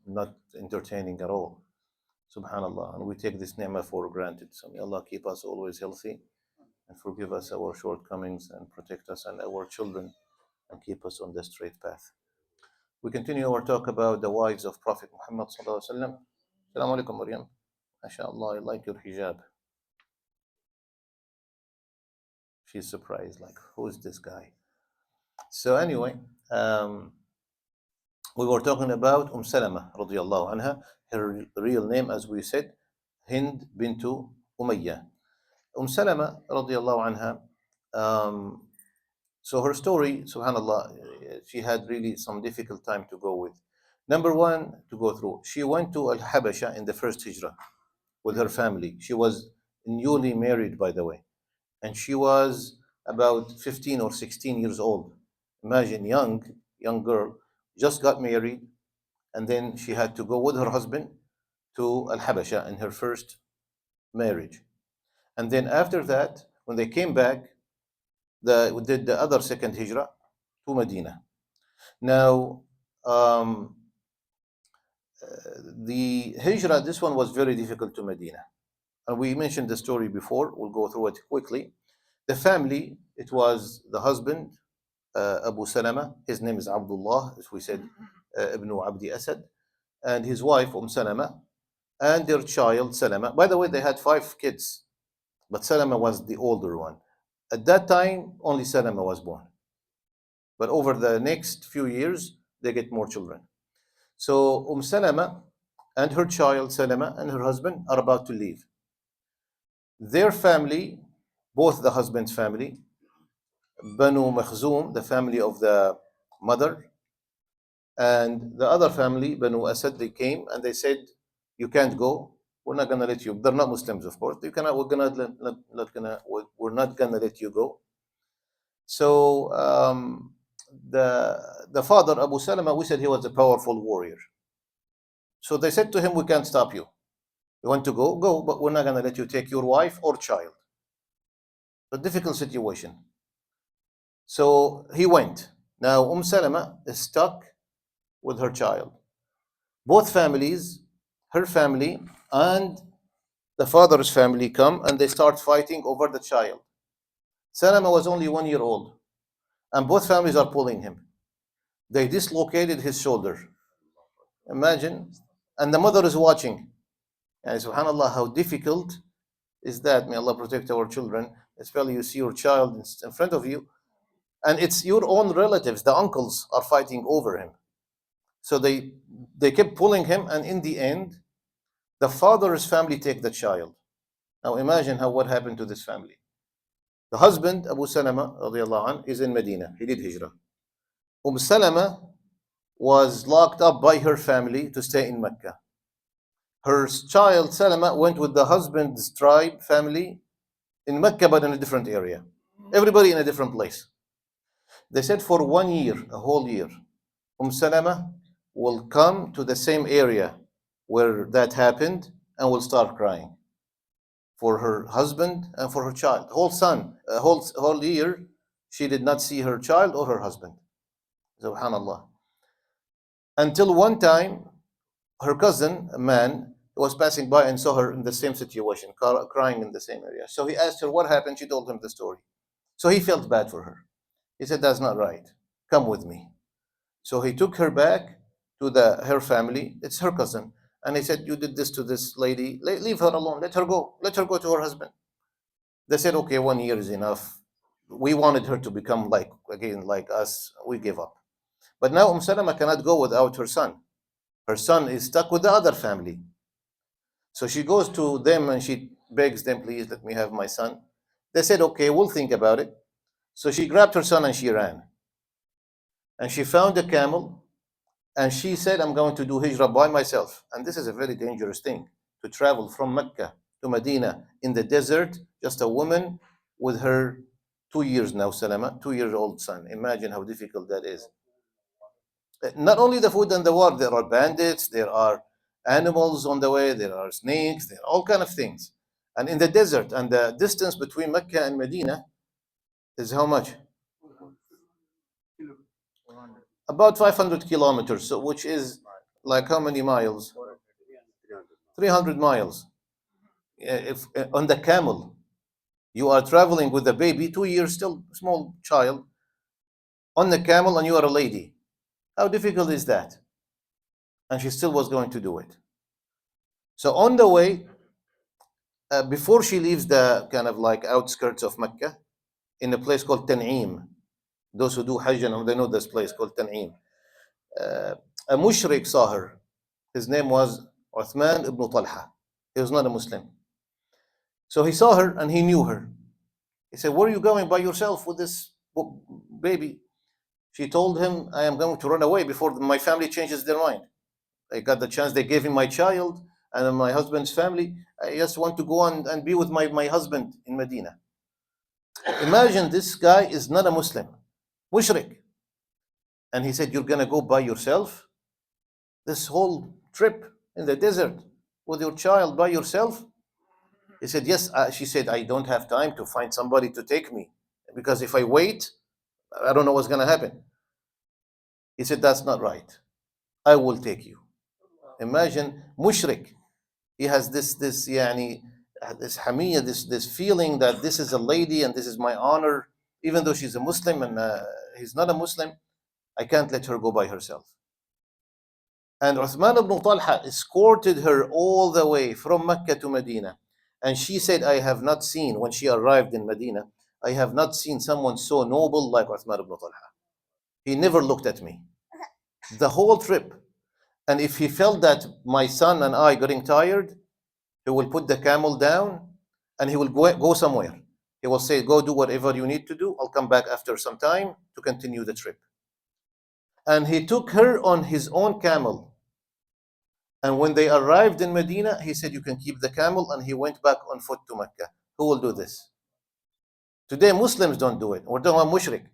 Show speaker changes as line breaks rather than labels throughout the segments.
not entertaining at all. Subhanallah. And we take this ni'mah for granted. So may Allah keep us always healthy and forgive us our shortcomings and protect us and our children and keep us on the straight path. We continue our talk about the wives of Prophet Muhammad sallallahu alaihi wasallam. Assalamu alaikum, Maryam. MashaAllah, I like your hijab. She's surprised, like, who is this guy? So anyway, we were talking about Salama radiallahu anha. Her real name, as we said, Hind bintu Umayyah. Salama radiallahu anha, so her story, subhanallah, she had really some difficult time to go with. Number one, to go through. She went to Al-Habasha in the first hijrah with her family. She was newly married, by the way. And she was about 15 or 16 years old. Imagine, young girl, just got married, and then she had to go with her husband to Al-Habasha in her first marriage. And then after that, when they came back, did the other second hijrah to Medina. Now, the hijrah, this one was very difficult to Medina. And we mentioned the story before. We'll go through it quickly. The family, it was the husband, Abu Salama. His name is Abdullah, as we said, Ibn Abdi Asad, and his wife, Salama, and their child, Salama. By the way, they had 5 kids, but Salama was the older one. At that time, only Salama was born. But over the next few years, they get more children. So Salama and her child, Salama, and her husband are about to leave. Their family, both the husband's family, Banu Makhzum, the family of the mother, and the other family, Banu Asad, they came and they said, you can't go. We're not going to let you. They're not Muslims, of course. We're not going to let you go. So the father, Abu Salama, we said he was a powerful warrior. So they said to him, we can't stop you. You want to go? Go, but we're not going to let you take your wife or child. A difficult situation. So he went. Now Salama is stuck with her child. Both families, her family and the father's family, come and they start fighting over the child. Salama was only 1 year old, and both families are pulling him. They dislocated his shoulder. Imagine. And the mother is watching. And subhanAllah, how difficult is that? May Allah protect our children. Especially you see your child in front of you, and it's your own relatives, the uncles, are fighting over him. So they kept pulling him, and in the end, the father's family take the child. Now imagine what happened to this family. The husband, Abu Salama, radiallahu anh, is in Medina. He did hijrah. Salama was locked up by her family to stay in Mecca. Her child, Salama, went with the husband's tribe family in Mecca, but in a different area. Everybody in a different place. They said for 1 year, a whole year, Salama will come to the same area where that happened and will start crying for her husband and for her child. Whole year, she did not see her child or her husband. Subhanallah. Until one time, her cousin, a man, was passing by and saw her in the same situation, crying in the same area. So he asked her what happened. She told him the story. So he felt bad for her. He said, that's not right. Come with me. So he took her back to her family. It's her cousin. And he said, you did this to this lady. Leave her alone. Let her go. Let her go to her husband. They said, okay, 1 year is enough. We wanted her to become like us. We gave up. But now Salama cannot go without her son. Her son is stuck with the other family. So she goes to them and she begs them, please let me have my son. They said, okay, we'll think about it. So she grabbed her son and she ran. And she found a camel and she said, I'm going to do hijrah by myself. And this is a very dangerous thing, to travel from Mecca to Medina in the desert, just a woman with her 2 years now, Salama, 2-year-old son. Imagine how difficult that is. Not only the food and the water, there are bandits, there are animals on the way, there are snakes, there are all kind of things. And in the desert, and the distance between Mecca and Medina is how much? About 500 kilometers, so which is Like how many miles? 300 miles. If on the camel, you are traveling with a baby, 2 years, still small child, on the camel, and you are a lady. How difficult is that? And she still was going to do it. So on the way, before she leaves the kind of like outskirts of Mecca, in a place called Tan'im, those who do Hajj, they know this place called Tan'im. A mushrik saw her. His name was Uthman ibn Talha. He was not a Muslim. So he saw her and he knew her. He said, "Where are you going by yourself with this baby?" She told him, "I am going to run away before my family changes their mind. I got the chance, they gave him my child and my husband's family. I just want to go on and be with my husband in Medina." Imagine this guy is not a Muslim, mushrik. And he said, "You're going to go by yourself? This whole trip in the desert with your child by yourself?" He said, "Yes." She said, "I don't have time to find somebody to take me, because if I wait, I don't know what's going to happen." He said, "That's not right. I will take you." Imagine, mushrik. He has this yani, this hamiyya, this feeling that this is a lady and this is my honor, even though she's a Muslim and he's not a Muslim. I can't let her go by herself. And Uthman ibn Talha escorted her all the way from Mecca to Medina. And she said, "I have not seen," when she arrived in Medina, "I have not seen someone so noble like Uthman ibn Talha. He never looked at me the whole trip. And if he felt that my son and I getting tired, he will put the camel down and he will go somewhere. He will say, 'Go do whatever you need to do. I'll come back after some time to continue the trip.'" And he took her on his own camel. And when they arrived in Medina, he said, "You can keep the camel," and he went back on foot to Mecca. Who will do this? Today, Muslims don't do it. We're talking about mushrik.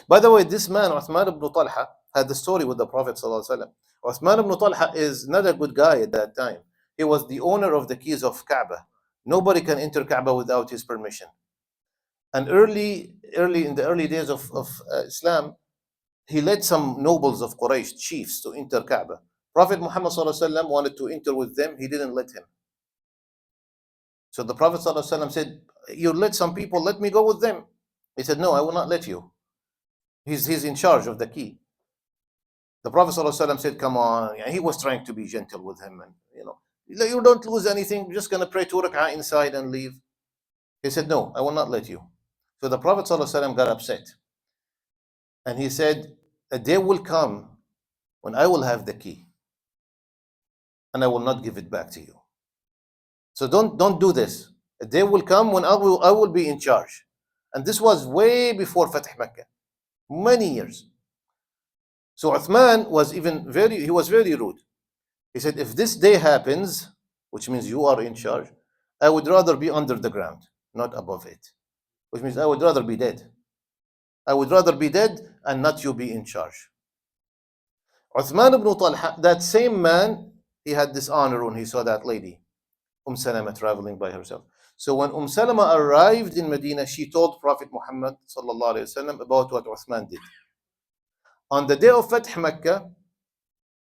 By the way, this man, Uthman ibn Talha, had the story with the Prophet ﷺ. Uthman ibn Talha is not a good guy at that time. He was the owner of the keys of Kaaba. Nobody can enter Kaaba without his permission. And early in the early days of Islam, he led some nobles of Quraysh, chiefs, to enter Kaaba. Prophet Muhammad ﷺ wanted to enter with them. He didn't let him. So the Prophet ﷺ said, "You let some people, let me go with them." He said, "No, I will not let you. He's in charge of the key." The Prophet ﷺ said, "Come on." And he was trying to be gentle with him. And, you don't lose anything. You're just going to pray 2 rak'ah inside and leave. He said, "No, I will not let you." So the Prophet ﷺ got upset. And he said, "A day will come when I will have the key. And I will not give it back to you. So don't do this. A day will come when I will be in charge." And this was way before Fatih Mecca, many years. So Uthman was very rude. He said, "If this day happens, which means you are in charge, I would rather be under the ground, not above it. Which means I would rather be dead. I would rather be dead and not you be in charge." Uthman ibn Talha, that same man, he had this honor when he saw that lady, Salama, traveling by herself. So when Salama arrived in Medina, she told Prophet Muhammad ﷺ about what Uthman did. On the day of Fath Mecca,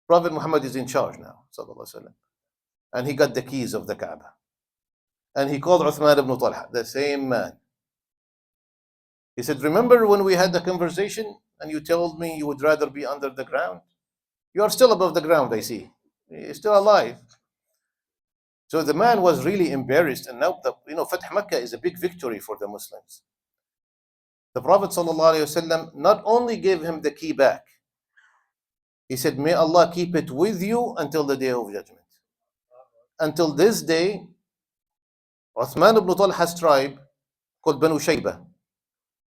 Prophet Muhammad is in charge now, ﷺ, and he got the keys of the Kaaba. And he called Uthman ibn Talha, the same man. He said, "Remember when we had the conversation and you told me you would rather be under the ground? You are still above the ground, I see. You're still alive." So the man was really embarrassed. And now, Fath Mecca is a big victory for the Muslims. The Prophet ﷺ not only gave him the key back, he said, "May Allah keep it with you until the day of judgment." Until this day, Uthman ibn Talha's tribe, called Banu Shaybah,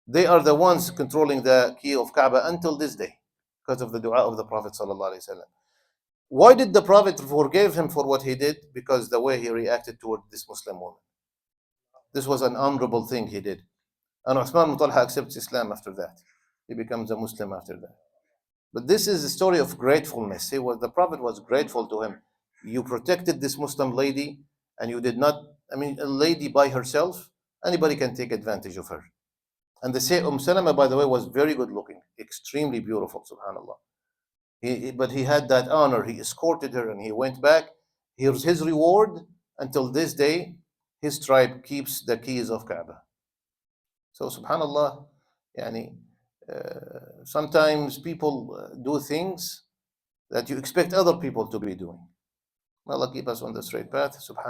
they are the ones controlling the key of Kaaba until this day, because of the dua of the Prophet ﷺ. Why did the Prophet forgive him for what he did? Because the way he reacted toward this Muslim woman. This was an honorable thing he did. And Uthman ibn Talha accepts Islam after that. He becomes a Muslim after that. But this is a story of gratefulness. The Prophet was grateful to him. You protected this Muslim lady, and you did not, a lady by herself, anybody can take advantage of her. And they say Salama, by the way, was very good looking, extremely beautiful, subhanAllah. But he had that honor. He escorted her and he went back. Here's his reward. Until this day, his tribe keeps the keys of Kaaba. So, subhanallah, yani, sometimes people do things that you expect other people to be doing. May Allah keep us on the straight path. Subhanallah.